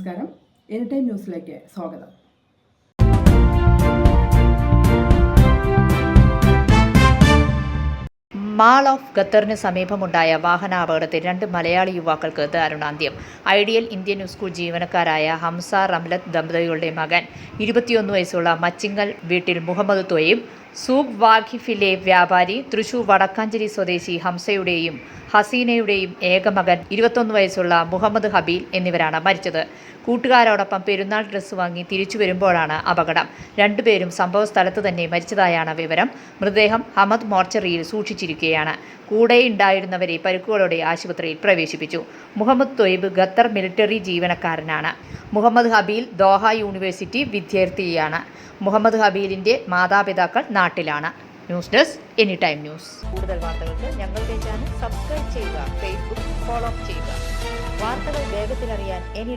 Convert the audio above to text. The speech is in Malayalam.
നമസ്കാരം. എനിടൈം ന്യൂസിലേക്ക് സ്വാഗതം. മാൾ ഓഫ് ഖത്തറിന് സമീപമുണ്ടായ വാഹനാപകടത്തിൽ 2 മലയാളി യുവാക്കൾക്ക് ദാരുണാന്ത്യം. ഐഡിയൽ ഇന്ത്യൻ സ്കൂൾ ജീവനക്കാരായ ഹംസ റംലത്ത് ദമ്പതികളുടെ മകൻ 21 വയസ്സുള്ള മച്ചിങ്ങൽ വീട്ടിൽ മുഹമ്മദ് ത്വയ്യിബ്, സൂഖ് വാഖിഫിലെ വ്യാപാരി തൃശൂർ വടക്കാഞ്ചേരി സ്വദേശി ഹംസയുടെയും ഹസീനയുടെയും ഏകമകൻ 21 വയസ്സുള്ള മുഹമ്മദ് ഹബീൽ എന്നിവരാണ് മരിച്ചത്. കൂട്ടുകാരോടൊപ്പം പെരുന്നാൾ ഡ്രസ്സ് വാങ്ങി തിരിച്ചു വരുമ്പോഴാണ് അപകടം. 2 പേരും സംഭവസ്ഥലത്ത് തന്നെ മരിച്ചതായാണ് വിവരം. മൃതദേഹം ഹമദ് മോർച്ചറിയിൽ സൂക്ഷിച്ചിരിക്കുകയാണ്. കൂടെയുണ്ടായിരുന്നവരെ പരിക്കുകളോടെ ആശുപത്രിയിൽ പ്രവേശിപ്പിച്ചു. മുഹമ്മദ് ത്വയ്യിബ് ഖത്തർ മിലിറ്ററി ജീവനക്കാരനാണ്. മുഹമ്മദ് ഹബീൽ ദോഹ യൂണിവേഴ്സിറ്റി വിദ്യാർത്ഥിയാണ്. മുഹമ്മദ് ഹബീലിന്റെ മാതാപിതാക്കൾ നാട്ടിലാണ്. News desk anytime news. കൂടുതൽ വാർത്തകൾക്ക് ഞങ്ങളുടെ ചാനൽ സബ്സ്ക്രൈബ് ചെയ്യുക, ഫേസ്ബുക്ക് ഫോളോ ചെയ്യുക. വാർത്തകൾ വേഗത്തിലറിയാൻ എനിടൈം